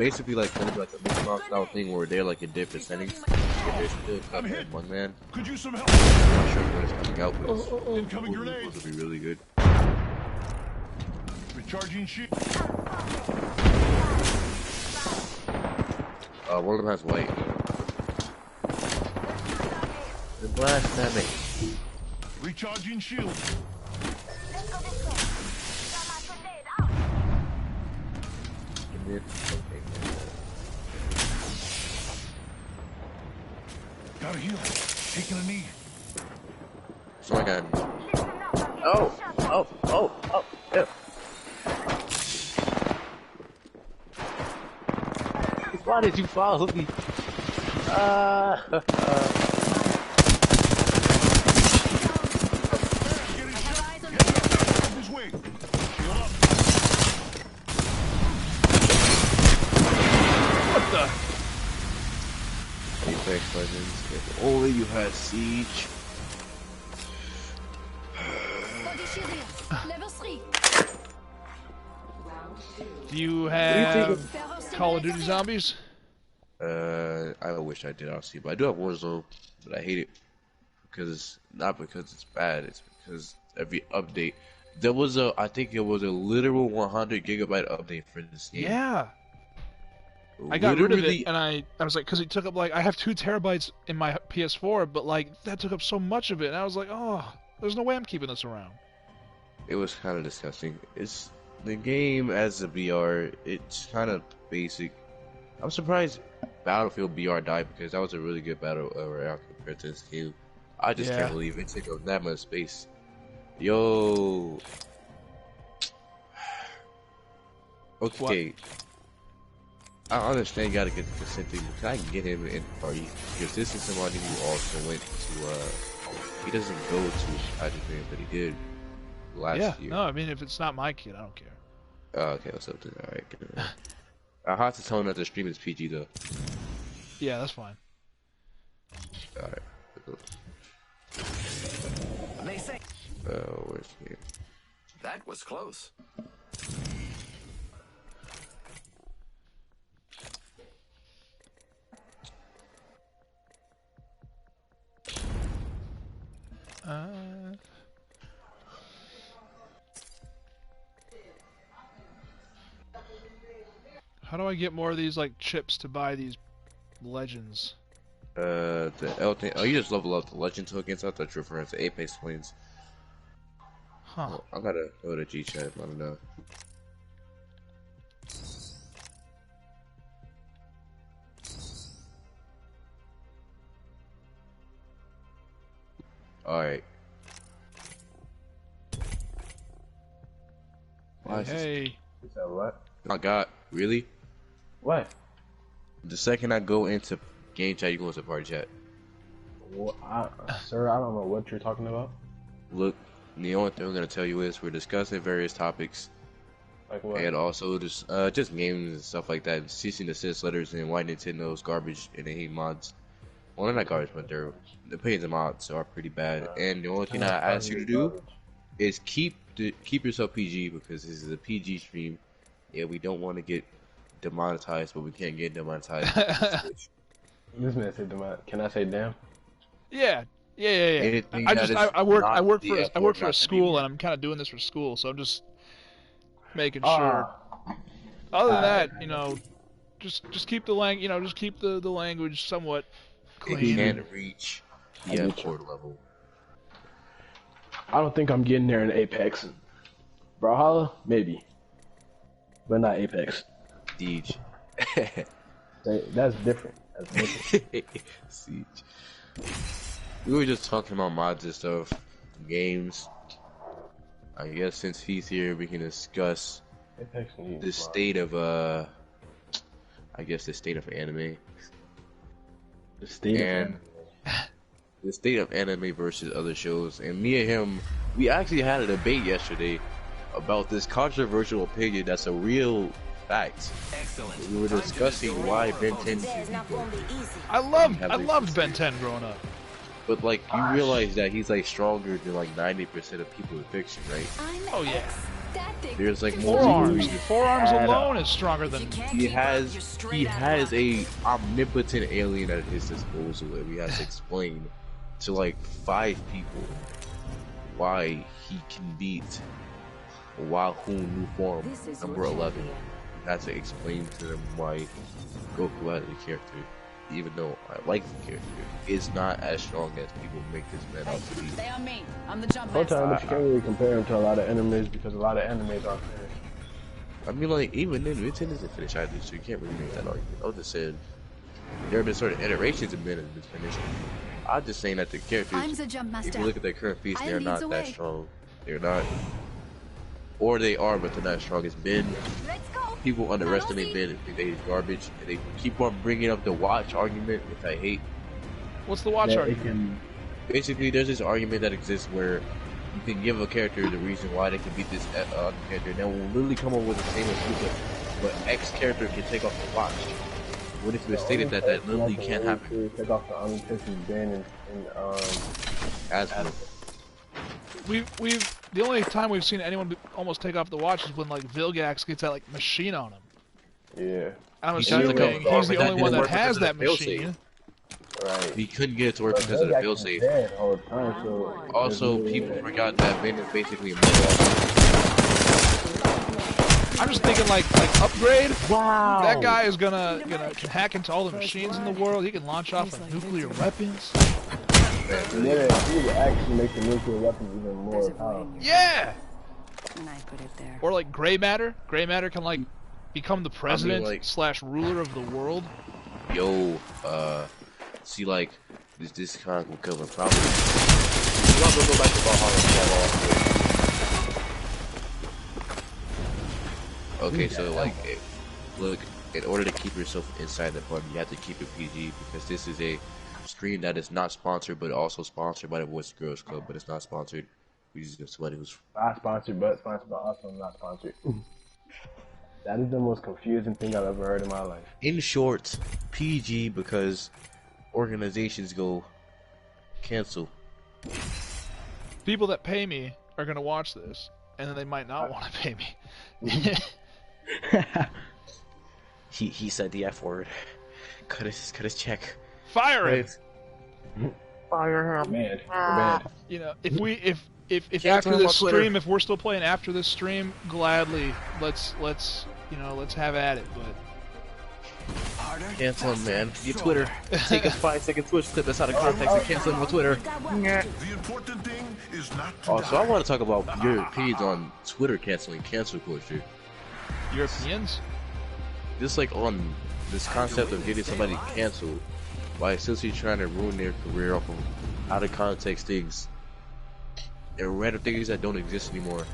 basically like kind of like a Mickey Mouse style thing where they're like in different settings. But they're still tough at one man. Could use some help. I'm not sure when it's coming out, but Incoming grenade. it's supposed to be really good. Recharging shield. One of them has white. The blast at me. Recharging shield. Gotta heal. Taking a knee. So I got. Oh! Yeah. Why did you follow me? What the? Apex Legends. If only you had Siege. Do you have Call of Duty Zombies? I wish I did, honestly, but I do have Warzone, but I hate it because not because it's bad, it's because every update there was I think it was a literal 100 gigabyte update for this game. Yeah. I got rid of it, and I was like, because it took up like, I have 2 terabytes in my PS4, but like that took up so much of it, and I was like, oh, there's no way I'm keeping this around. It was kind of disgusting. It's the game as a VR. It's kind of basic. I'm surprised Battlefield VR died because that was a really good battle royale compared to this game. I just can't believe it took up that much space. Yo. Okay. What? I understand you gotta get the consent thing, but can I get him in the party? Because this is somebody who also went to, he doesn't go to Hydrogen, but he did last year. Yeah, no, I mean, if it's not my kid, I don't care. Okay, what's up then? Alright, good. I have to tell him that the stream is PG, though. Yeah, that's fine. Alright. They say. Where's he? That was close. How do I get more of these like chips to buy these legends? The L thing. Oh, you just level up the legend tokens. I thought you were referring to Apex Twins. Huh. Oh, I gotta go to G-Chat. I don't know. Alright. Hey. Is that what? My God, really? What? The second I go into game chat, you go into party chat. Well, sir, I don't know what you're talking about. Look, the only thing I'm gonna tell you is we're discussing various topics. Like what? And also just games and stuff like that. Cease and desist letters and why Nintendo's garbage and they hate mods. Well, they're not garbage, but the opinions of mods are pretty bad. And the only thing I ask you to do is keep yourself PG because this is a PG stream. Yeah, we don't want to get demonetized, but we can't get demonetized. This man said demonetized. Can I say damn? Yeah. I work for a school, and I'm kind of doing this for school, so I'm just making sure. Other than that, you know, just keep the just keep the language somewhat clean. It can reach the port level. I don't think I'm getting there in Apex. Brawlhalla, maybe, but not Apex. Siege. That's different. Siege. We were just talking about mods and stuff, games. I guess since he's here, we can discuss the state of I guess the state of anime. The state of anime versus other shows. And me and him, we actually had a debate yesterday about this controversial opinion that's a real fact. Excellent. We were discussing why Ben 10 should be good. I loved Ben 10 growing up. But like you realize that he's like stronger than like 90% of people in fiction, right? Oh yeah. There's like forearms. Forearms alone is stronger than. He has a omnipotent alien at his disposal, and we have to explain to like 5 people why he can beat Wahoo new form number 11. We have to explain to them why Goku as a character, even though I like the character, is not as strong as people make this man out to be. Stay on me. I'm the jump But you can't really compare him to a lot of enemies because a lot of enemies aren't finished. I mean, like, even then, Nintendo isn't finished either, so you can't really make that argument. I was just saying, there have been certain iterations of men that have been finished. I'm just saying that the characters, if you look at their current feats, they're not that strong. They're not, or they are, but they're not strong as men. People underestimate men and think they is garbage, and they keep on bringing up the watch argument, which I hate. What's the watch argument? Basically, there's this argument that exists where you can give a character the reason why they can beat this other character, and they will literally come up with the same excuse, but X character can take off the watch. What if it was stated that literally can't happen? Take off the omnipotent Ben and Asma. The only time we've seen anyone almost take off the watch is when like Vilgax gets that like machine on him. Yeah. I'm assuming he's the only one that has that machine. Right. He couldn't get it to work because of the failsafe. Also, people forgot that Ben is basically a I'm just thinking like upgrade. Wow. That guy is gonna can hack into all the machines in the world. He can launch off like nuclear weapons. Yeah, he would actually make the nuclear weapons even more powerful. Yeah. And I put it there. Or like gray matter. Gray matter can like become the president slash ruler of the world. Yo, see like this comic will cover probably. I'm gonna go back to Valhalla. Okay, so like, look, in order to keep yourself inside the button, you have to keep it PG because this is a stream that is not sponsored, but also sponsored by the Boys and Girls Club, but it's not sponsored. We just somebody who's not sponsored, but sponsored by us, and not sponsored. That is the most confusing thing I've ever heard in my life. In short, PG because organizations go cancel. People that pay me are gonna watch this, and then they might not want to pay me. He said the F word. Cut his check. Fire him. Fire him. Man. You know, if after this stream, if we're still playing after this stream, gladly let's have at it. But cancel him, man. Your Twitter. Take a 5-second Twitch clip that's out of context and cancel him on Twitter. The important thing is not to also, I want to talk about your opinions on Twitter canceling cancel culture. Europeans? Just like on this concept of getting somebody canceled by essentially trying to ruin their career off of out of context things and random things that don't exist anymore,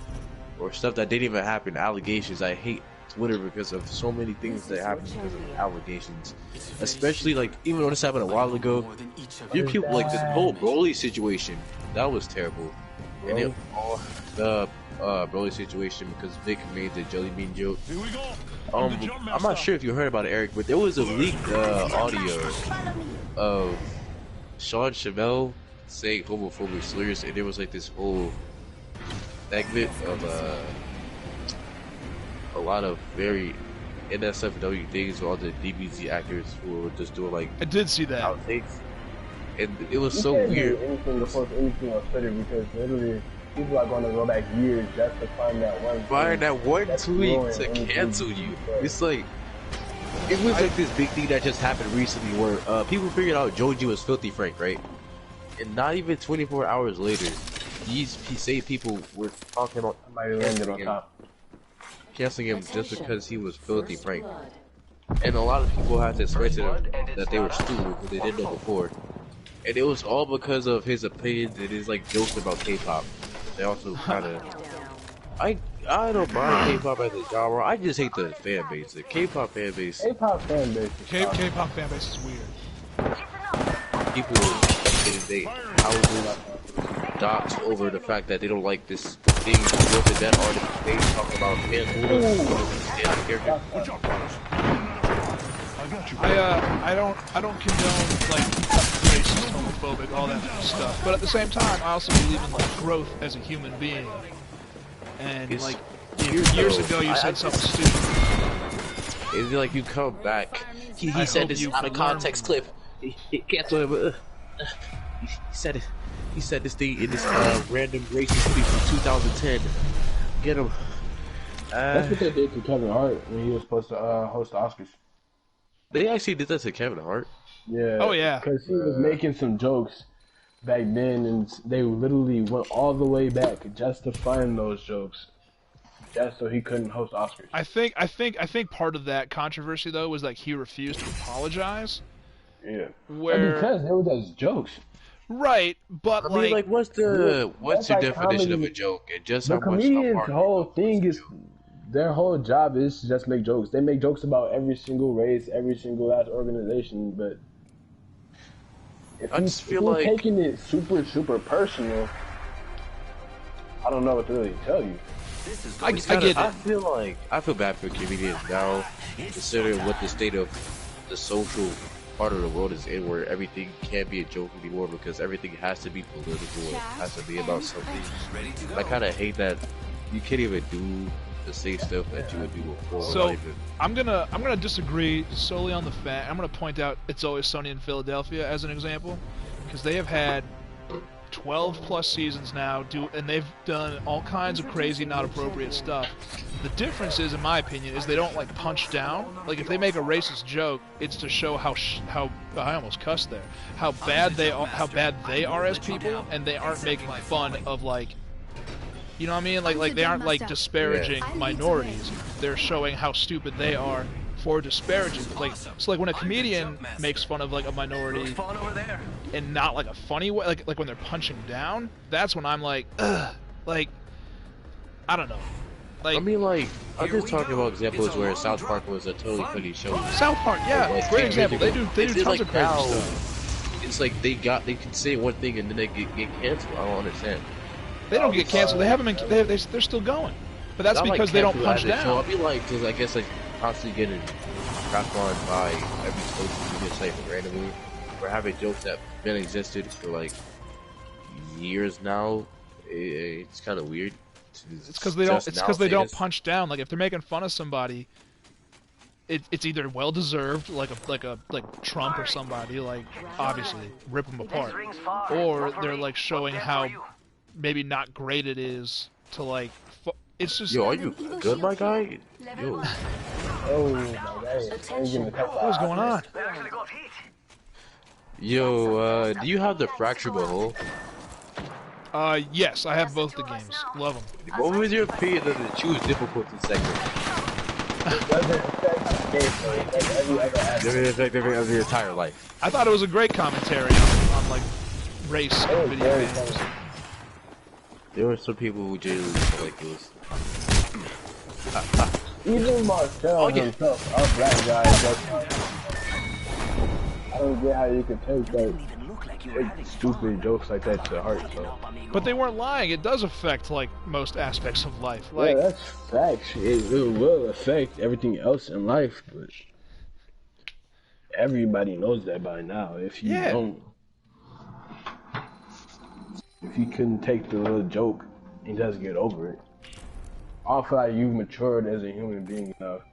or stuff that didn't even happen. Allegations. I hate Twitter because of so many things that happen because of allegations. Especially like even though this happened a while ago, your people like this whole Broly situation that was terrible, and it, the Broly situation because Vic made the jelly bean joke. Here we go. I'm not sure if you heard about it, Eric, but there was a leaked audio of Sean Chamel saying homophobic slurs, and there was like this whole segment of a lot of very NSFW things with all the DBZ actors who were just doing like I did see that outtakes, and it was so weird. Anything to post anything on Twitter because literally people are going to go back years just to find that one. Find that one tweet to cancel you. It's like it was like this big thing that just happened recently where people figured out Joji was Filthy Frank, right? And not even 24 hours later, these same people were talking on canceling him just because he was Filthy Frank. And a lot of people had to explain to them that they were stupid because they didn't know before. And it was all because of his opinions and his like jokes about K-pop. They also kind of, I don't mind K-pop as a genre. I just hate the fan base. The K-pop fan base. K-pop fan base. K-pop fan base is weird. People they houses docs over the fact that they don't like this thing with the dead artist. They talk about I don't condone like racist, homophobic, all that stuff. But at the same time, I also believe in like growth as a human being. And like years ago you said something stupid. It's like you come back. He said this out of context clip. He said it. He said this thing in this random racist tweet from 2010. Get him. That's what they did to Kevin Hart when he was supposed to host the Oscars. They actually did that to Kevin Hart? Yeah. Oh, yeah. Because he was making some jokes back then, and they literally went all the way back just to find those jokes, just so he couldn't host Oscars. I think part of that controversy though was like he refused to apologize. Yeah. Where because they were just jokes. Right, but I mean, like, what's your definition of a joke? And just the comedian's whole thing is their whole job is to just make jokes. They make jokes about every single race, every single last organization, but if I just feel like taking it super personal, I don't know what to really tell you. I get it. I feel bad for comedians now, considering what the state of the social part of the world is in, where everything can't be a joke anymore because everything has to be political. It has to be about something. I kind of hate that you can't even do the same stuff that you would do before. So I'm gonna disagree solely on the fact. I'm gonna point out It's Always Sunny in Philadelphia as an example, because they have had 12 plus seasons now, and they've done all kinds of crazy, not appropriate stuff. The difference is, in my opinion, is they don't like punch down. Like if they make a racist joke, it's to show how I almost cussed there. How bad they are as people, and they aren't making fun of like. You know what I mean? Like they aren't like disparaging minorities. They're showing how stupid they are for disparaging. Like so, like when a comedian makes fun of like a minority and not like a funny way, like when they're punching down, that's when I'm like, ugh, like I don't know. Like I mean, like I'm just talking about examples where South Park was a totally funny show. South Park, yeah, like, great example. They do tons like of crazy now, stuff. It's like they can say one thing and then they get canceled. I don't understand. They don't get canceled. They haven't been. They're still going. But that's because like they don't punch down. So I'll be like, because I guess like constantly getting crapped on by every social media site randomly for having jokes that been existed for like years now. It's kind of weird. It's because they don't. It's because they don't punch down. Like if they're making fun of somebody, it's either well deserved, like Trump or somebody, like obviously rip them apart, or they're like showing how maybe not great it is to like. It's just. Yo, are you good, my guy? Yo. Oh my God! What's going on? Yo, do you have the fracturable hole? Yes, I have both the games. Love them. What was your opinion of the choose difficulty segment? Of your entire life. I thought it was a great commentary on like race and video games. There were some people who genuinely felt like it was. Even Marcel himself, our black guy, I don't get how you can take stupid jokes like that to heart. So. But they weren't lying. It does affect like most aspects of life. Like yeah, that's facts. It will affect everything else in life, but everybody knows that by now. If you don't. If you couldn't take the little joke and just get over it, I feel like you've matured as a human being enough.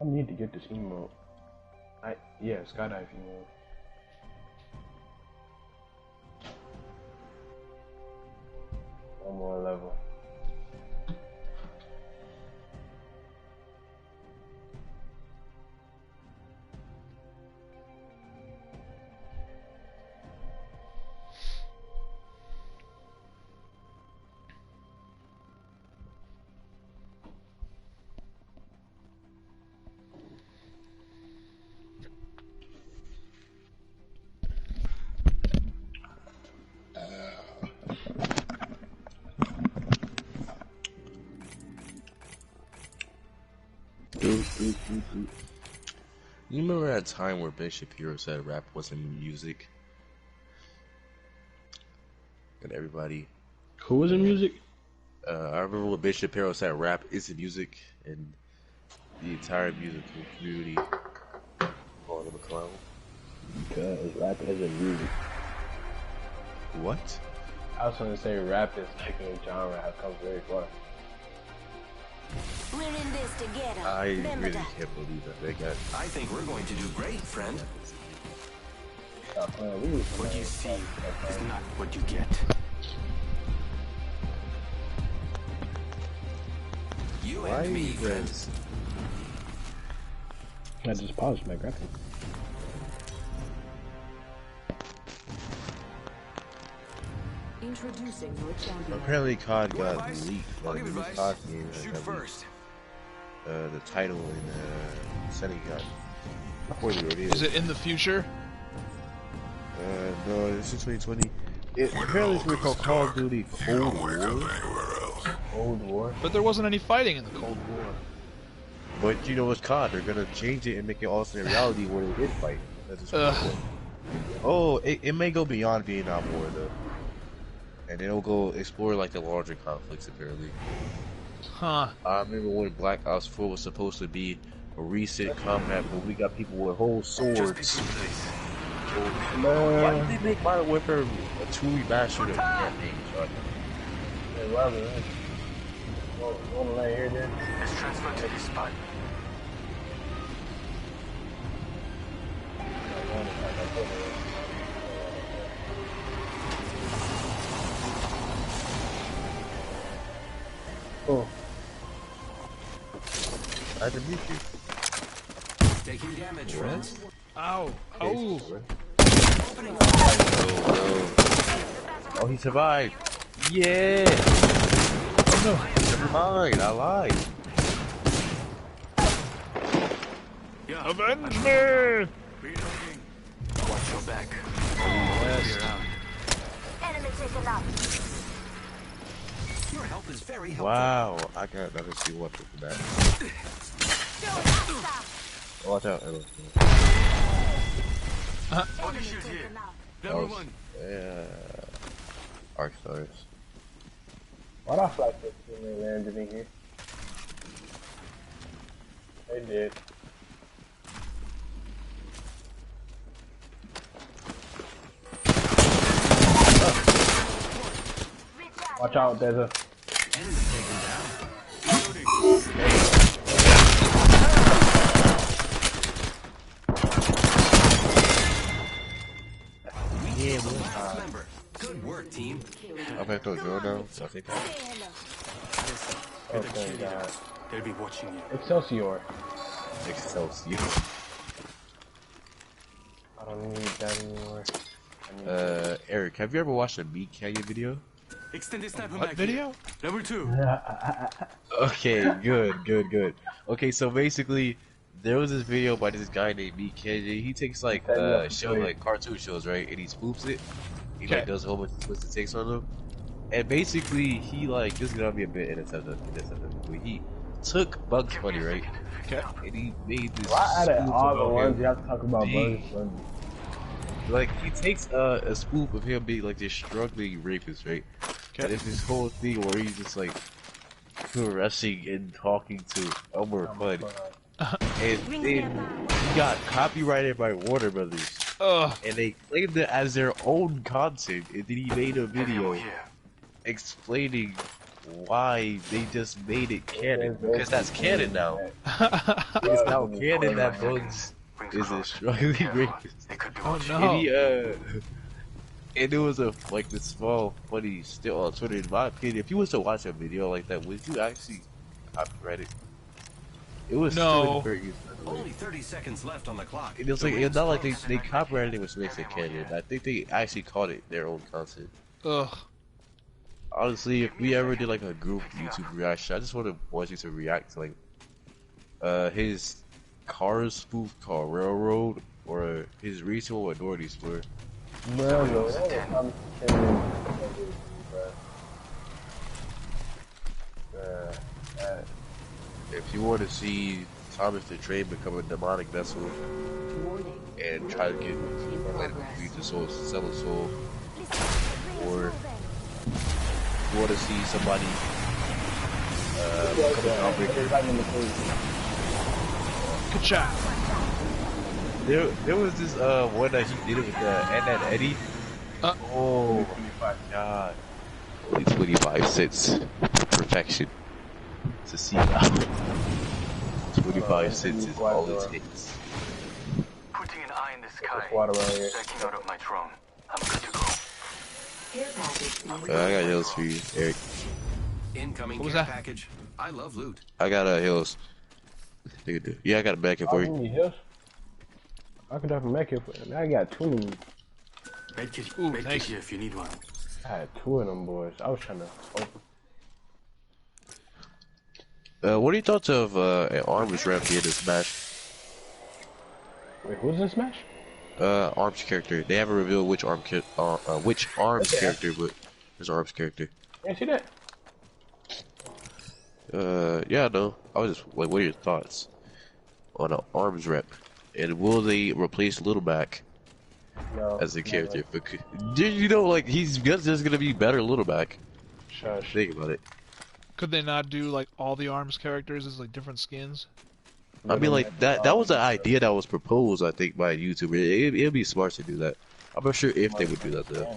I need to get this emote. Yeah, skydive emote. One more level. You remember that time where Ben Shapiro said rap wasn't music? And everybody... Who was in music? I remember when Ben Shapiro said rap isn't music, and the entire musical community called him a clown. Because rap isn't music. What? I was going to say rap is making a genre has come very far. We're in this together. I really can't believe that they got. I think we're going to do great, friend. What you see is not what you get. You and me, friends. I just paused my graphic. Introducing your champion. Apparently, COD got leaked. The new COD game Shoot first. The title in Sunny got before they released. Is it in the future? No, this is 2020. Apparently, it's going to be called Call of Duty Cold War. Cold War. But there wasn't any fighting in the Cold War. But you know what's COD? They're gonna change it and make it alternate reality where they did fight. That's just oh, it may go beyond Vietnam War though, and it'll go explore like the larger conflicts apparently. Huh. I remember when Black Ops 4 was supposed to be a recent combat, but we got people with whole swords. Why did they make Modern Warfare a 2 remastered of campaign? Hey, Robert, one right here then. Let's transfer to this spot. Oh. Nice to meet you. Taking damage, friends. Ow. Oh. Oh, he survived. Yeah. Oh no. Never mind. I lied. Yeah. Avenge me! Watch your back. Enemy taken out. Your help is very helpful. Wow. I got another C weapon for that. Watch out, Ella. Body shoot here. Number one. Yeah. Arc stars. Why'd I fly 15 and landed in here? They did. Watch out, there's a... Yeah, Member. Good work, team. I'm gonna throw a drill down, so I think Oh, thank God. They'll be watching you. Excelsior. Excelsior. I don't need that anymore. Eric, have you ever watched a Meat Canyon video? Extended sniper What mag video? here. Number two. Okay, good. Okay, so basically, there was this video by this guy named Meat Canyon. He takes like show like cartoon shows, right? And he spoofs it. He like does a whole bunch of twisted takes on them. And basically, he like, this is gonna be a bit inattentive, but he took Bugs Bunny, right? Okay. And he made this. Why out of all the ones him you have to talk about Bugs Bunny? Like, he takes a spoof of him being like this struggling rapist, right? Okay. And it's this whole thing where he's just like caressing and talking to Elmer Fudd. And then he got copyrighted by Warner Brothers. And they claimed it as their own content. And then he made a video explaining why they just made it canon. Because that's canon now. It's now canon that Bugs is a struggling rapist. Oh no. And he, and it was like this small funny still on Twitter. In my opinion, if you was to watch a video like that, would you actually copyright it? It was still very useful. Only 30 seconds left on the clock. It was like, it's not like they copyrighted it, which makes it canon. I think they actually called it their own content. Ugh. Honestly, if we ever did like a group YouTube reaction, I just want you to react to like his Cars spoof called Railroad, or his recent one with Doherty Spur. If you want to see Thomas the Train become a demonic vessel and try to get Atlantic to sell a soul, or you want to see somebody become an outbreaker. Good shot. There was this one that he did it with and that Eddie. Oh my God. Like 25 cents. Perfection. To see 25 cents is all it takes. Putting an eye in the sky. Water right here. Backing out of my drone. I'm good to go. I got heals for you, Eric. Incoming What was care that? package. I love loot. I got heals. Yeah, I got a back for you. Need heals? I can definitely make it for them. I got 2 of them. Ooh, thank you. If you need one. I had 2 of them boys. I was trying to open. What are your thoughts of an arms rep here to Smash? Wait, who's in Smash? Arms character. They haven't revealed which arms character, but there's arms character. You see that? Yeah, I know. I was just like, what are your thoughts on an arms rep? And will they replace Littleback as a character? Because, you know, like, he's just gonna be better Littleback. Shush. Think about it. Could they not do like all the arms characters as like different skins? I mean, like, that was an idea that was proposed, I think, by a YouTuber. It'd be smart to do that. I'm not sure if they would do that, though.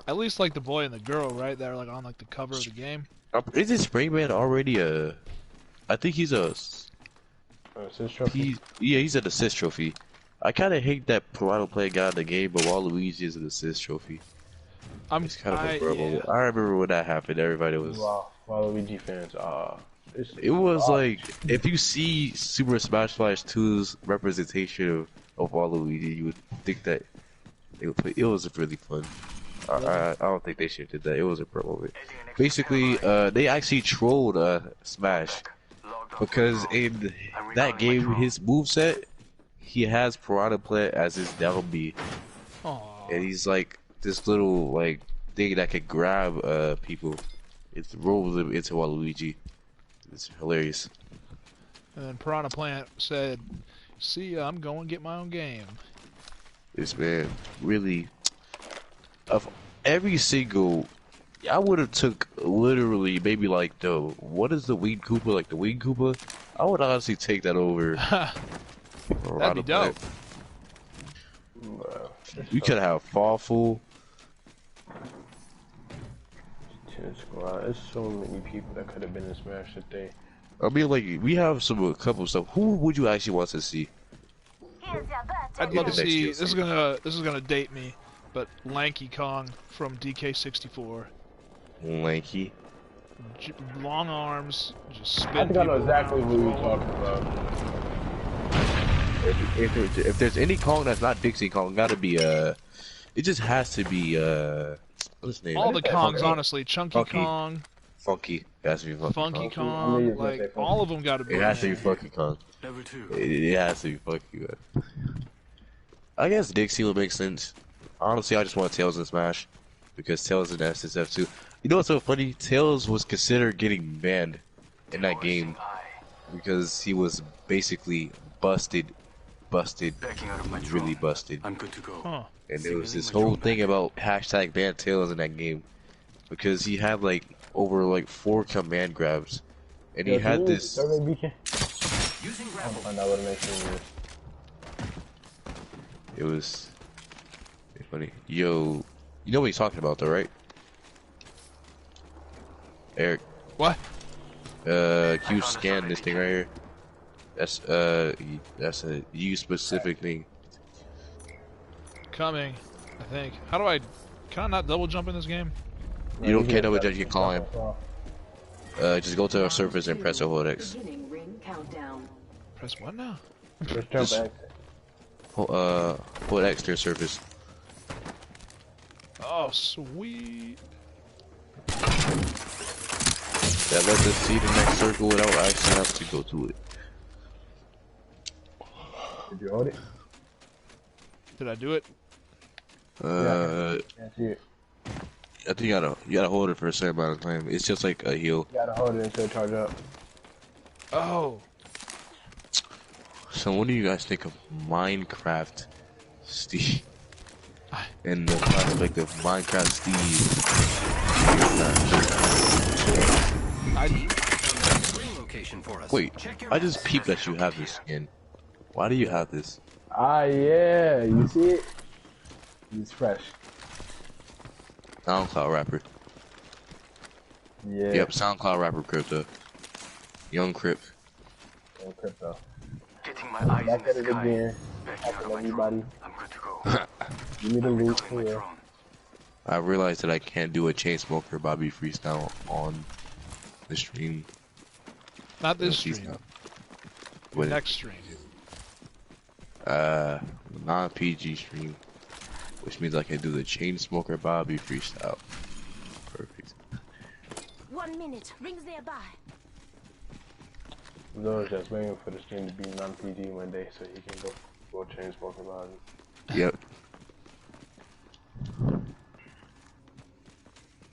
At least like the boy and the girl, right? That are like on like the cover of the game. Isn't Springman already I think he's a... Assist trophy? He's an assist trophy. I kind of hate that Piranha Play got in the game, but Waluigi is an assist trophy. It's kind of adorable. yeah. I remember when that happened, everybody was... Wow, Waluigi fans. It was like, if you see Super Smash Bros. 2's representation of Waluigi, you would think that they would play. It was really fun. I don't think they should have did that. It was a pro moment. Basically, they actually trolled Smash because in that game, his moveset, he has Piranha Plant as his down B, and he's like this little like thing that can grab people. It rolls them into Waluigi. It's hilarious. And then Piranha Plant said, "See ya, I'm going to get my own game." This man really, of every single, I would have took literally maybe like what is the Wing Koopa, like the Wing Koopa? I would honestly take that over. That'd be dope. You could have Fawful. Squad. There's so many people that could have been in Smash today. I mean, like, we have a couple of stuff. Who would you actually want to see? I'd love to see. This is gonna date me, but Lanky Kong from DK64. Lanky. Long arms, just spin. I think I know exactly who you're talking about. If there's any Kong that's not Dixie Kong, gotta be it just has to be what's his name? All the Kongs, honestly, Chunky Kong, Funky, it has to be Funky Kong, like all of them gotta be. It has to be Funky Kong. Number 2. It has to be Funky, man. I guess Dixie would make sense. Honestly, I just want Tails in Smash because Tails in SSF too. You know what's so funny? Tails was considered getting banned in that game because he was basically busted, really busted. I'm good to go. Huh. And there was this whole thing about hashtag ban Tails in that game because he had like over like 4 command grabs, and he had this. Using grapple. I know what it makes me. It was funny. Yo, you know what he's talking about though, right? Eric. What? You scan this thing right here. That's a you specific thing. Coming, I think. How do can I not double jump in this game? You don't care what you can call him. Just go to our surface and press hold X. Press what now? Just hold X to your surface. Oh, sweet. That lets us see the next circle without actually having to go to it. Did you hold it? Did I do it? Can't see it. I think you gotta hold it for a certain amount of time. It's just like a heal. You gotta hold it until it charge up. Oh. So what do you guys think of Minecraft Steve? And the prospect of Minecraft Steve? Wait, I just peeped that you have this skin. Why do you have this? Ah, yeah, you see it? It's fresh. SoundCloud rapper. Yeah. Yep, SoundCloud rapper Crypto. Young Crip. Young Crypto. Getting my eyes Back in at the it sky. again. Backing out of my Everybody. throne. I'm good to go. Give me the loot Recalling my here. throne. I realized that I can't do a Chainsmoker Bobby freestyle on the stream. Not this stream. With next stream. Non-PG stream, which means I can do the Chainsmoker Bobby freestyle. Perfect. 1 minute. Rings nearby. Those just waiting for the stream to be non-PG one day so he can go Chainsmoker Bobby. Yep.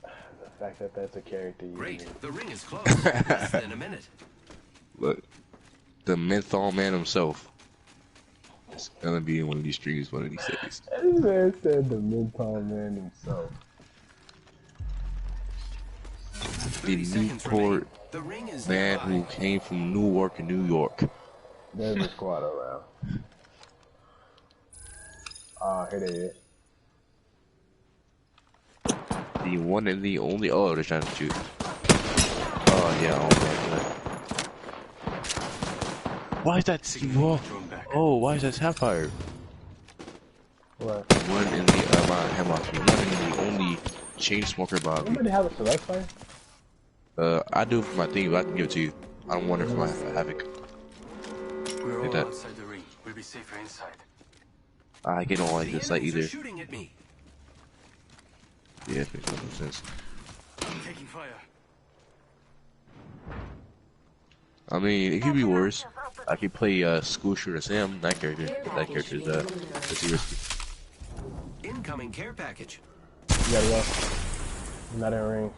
The fact that that's a character you Great. need. The ring is close. Less than a minute. Look, the menthol man himself is gonna be in one of these streams one of these days. This man said the menthol man himself. The Newport man who came from Newark, New York. There's a squad around. Here they is. The one and the only. Oh, they're trying to shoot. Oh yeah. Oh my god. Why is that? Oh, why is that sapphire? What? One in the hemlock. One in the only Chainsmoker Bobby. Somebody have a select fire? I do for my thing, but I can give it to you. I don't want it for my Havoc. We're all that. outside the ring. We'll be safer inside. I get don't like this light either. Shooting at me. Yeah, it makes no sense. Taking fire. I mean, it could be worse. I could play School Shooter Sam. That character is pretty risky. Incoming care package. You gotta go. Not in ring.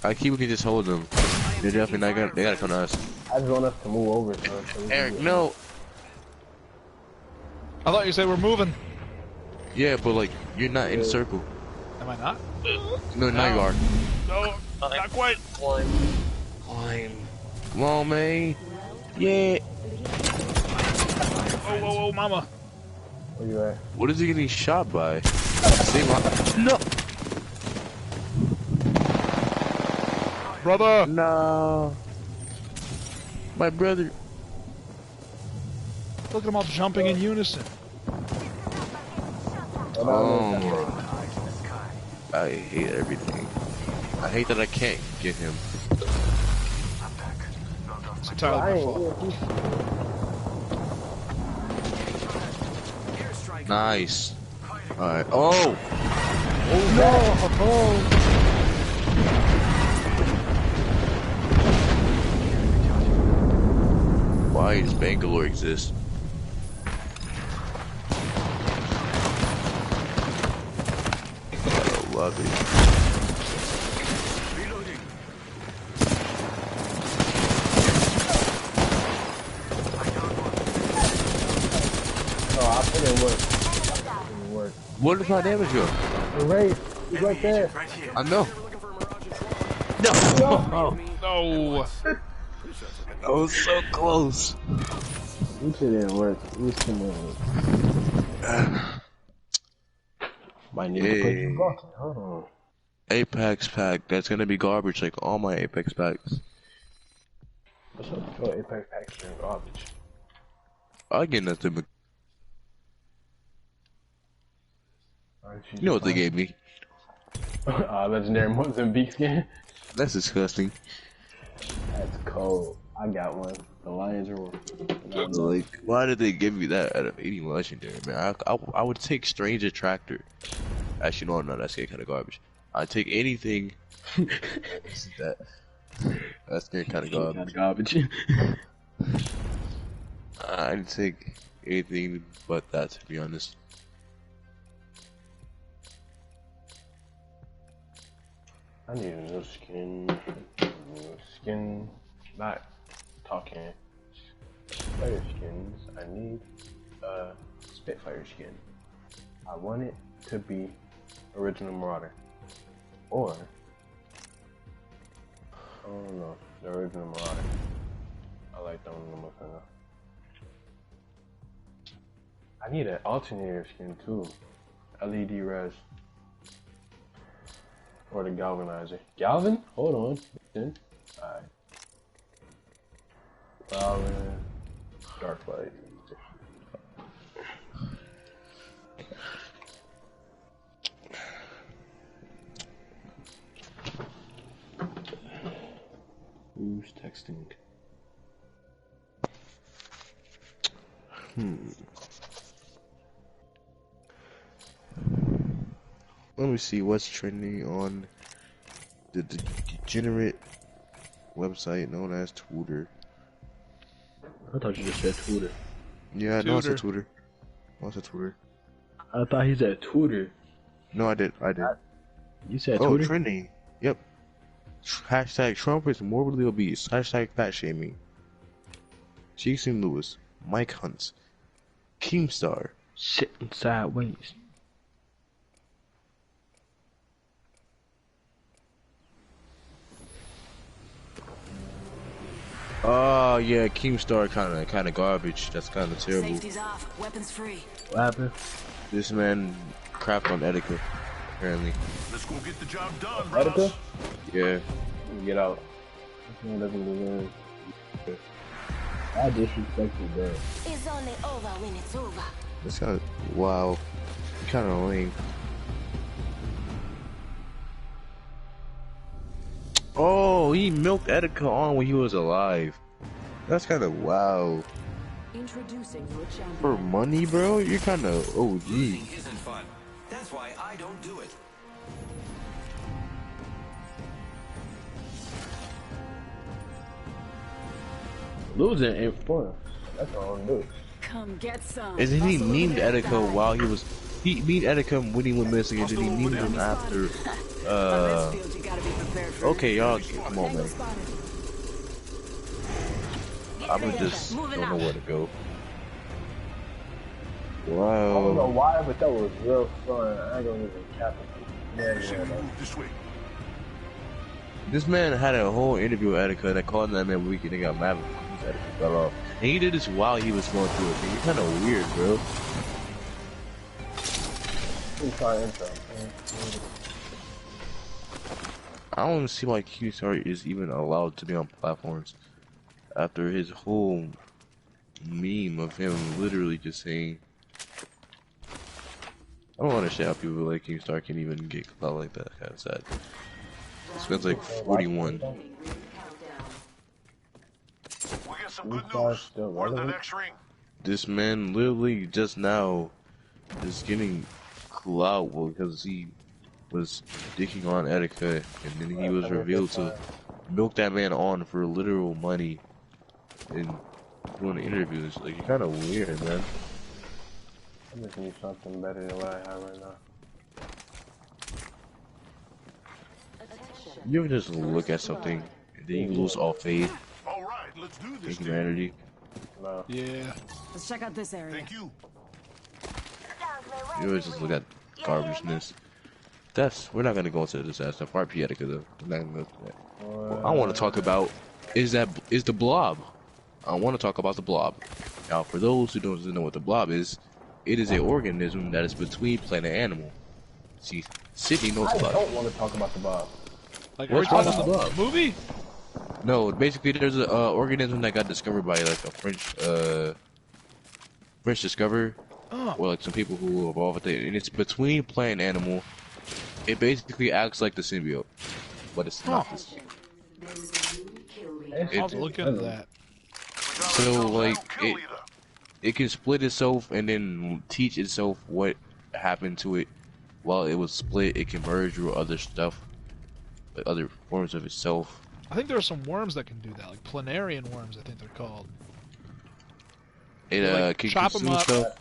I keep looking just hold them. They're definitely not gonna. They gotta come to us. I just want us to move over. So Eric, no. I thought you said we're moving. Yeah, but like you're not in the circle. Am I not? No, now you are. No, not quite. Climb. Come on, man. Yeah. Oh, mama. where you at? What is he getting shot by? No. Brother. No. My brother. Look at them all jumping in unison. Oh. I hate everything. I hate that I can't get him. It's entirely my fault. Nice. Alright. Oh! Oh no! Why does Bangalore exist? I love it. It didn't work. It didn't work. Where did my damage go? The raid. He's right there. I know. No. No. I was so close. This shit didn't work. This shit didn't work. Might need to put you back. Hold on. Apex pack. That's gonna be garbage like all my Apex packs. What's up with your Apex packs are garbage? I get nothing but. You know what they gave me? Legendary Mozambique skin. That's disgusting. That's cold. I got one. The Lions are. Like, why did they give me that out of any legendary, man? I would take Strange Attractor. Actually, no, that's kind of garbage. I'd take anything. That's kind of garbage. I'd take anything but that, to be honest. I need a new skin. Not talking. Fire skins. I need a Spitfire skin. I want it to be original Marauder. Or I don't know, the original Marauder. I like them enough. I need an alternator skin too. LED res. Or the galvanizer. Galvin? Hold on. Alright. Galvin. Dark light. Who's texting? Let me see what's trending on the degenerate website known as Twitter. I thought you just said Twitter. Yeah, no, I said Twitter. I said Twitter. I thought he said Twitter. No, I did. You said Oh, Twitter? trending. Yep. Hashtag Trump is morbidly obese. Hashtag fat shaming. Jason Lewis. Mike Hunt. Keemstar. Sitting sideways. Oh yeah, Keemstar kind of garbage. That's kind of terrible. Safety's off. Weapons free. What happened? This man crapped on etiquette, apparently. Let's go get the job done, bros. Etiquette? Yeah. Get out. This man doesn't deserve. I disrespected that. It's only over when it's over. This guy, wow, kind of lame. Oh, he milked Etika on when he was alive. That's kind of wow. Introducing your champion. For money, bro? You're kind of OG. Losing isn't fun. That's why I don't do it. Losing ain't fun. That's all I'm doing. Come get some. And then he memed Etika while he was... He memed Etika when he went missing, and then he memed him after... Okay, y'all, come on, man. I'm just don't know where to go. Wow. I don't know why, but that was real fun. I ain't gonna even cap it. This way. This man had a whole interview with Etika that called that man weak and they got mad because Etika fell off. And he did this while he was going through it. You're kind of weird, bro. I don't see why Keemstar is even allowed to be on platforms after his whole meme of him literally just saying, I don't understand how people like Keemstar can even get clout like that. Kind of sad. Spends like 41. We got some good news. Where's the next ring? This man literally just now is getting clout because he was dicking on Etika, and then he was revealed to milk that man on for literal money and doing interviews. Like, you're kind of weird, man. I just need something better than what I have right now. You ever just look at something and then you lose all faith All right, let's do in this. humanity? No. Yeah. Let's check out this area. Thank you. You ever just look at garbageness? We're not gonna go into this as stuff. RP Etika though. We're not gonna go into that. What I want to talk about is the blob. I want to talk about the blob. Now, for those who don't know what the blob is, it is an organism that is between plant and animal. See, Sydney knows about it. I don't want to talk about the blob. Like, are we talking about the movie? No, basically there's an organism that got discovered by like a French discoverer, or like some people who evolved with it, and it's between plant and animal. It basically acts like the symbiote, but it's not the symbiote. I'll look into that. So like it can split itself and then teach itself what happened to it while it was split. It can merge with other stuff, like other forms of itself. I think there are some worms that can do that, like planarian worms. I think they're called. It like, can chop them up. stuff.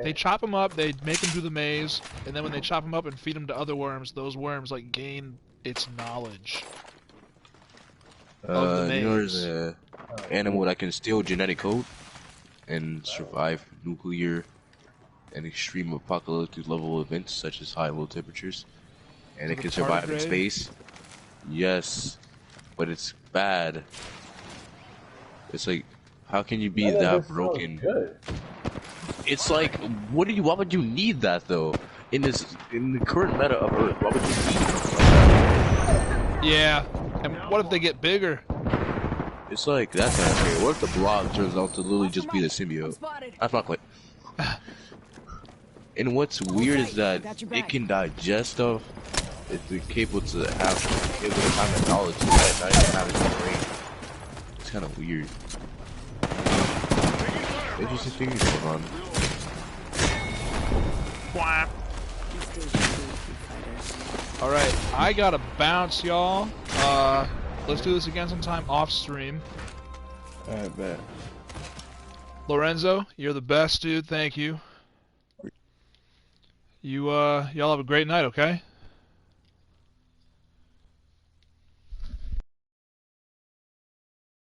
They chop them up. They make them do the maze, and then when they chop them up and feed them to other worms, those worms like gain its knowledge of the maze. You know, there's an animal that can steal genetic code and survive nuclear and extreme apocalyptic level events such as high and low temperatures, and it can survive in space. Yes, but it's bad. It's like, how can you be that broken? It's like, why would you need that though? in the current meta of Earth, why would you eat? Yeah. And what if they get bigger? It's like that's not fair. What if the blob turns out to literally just be the symbiote? That's not like. And what's weird is that it can digest stuff. It's capable to have the knowledge of that, not even having the brain. It's kind of weird. Interesting things going on. Alright, I gotta bounce, y'all. Let's do this again sometime off stream. I bet. Lorenzo, you're the best, dude. Thank you. Y'all have a great night, okay?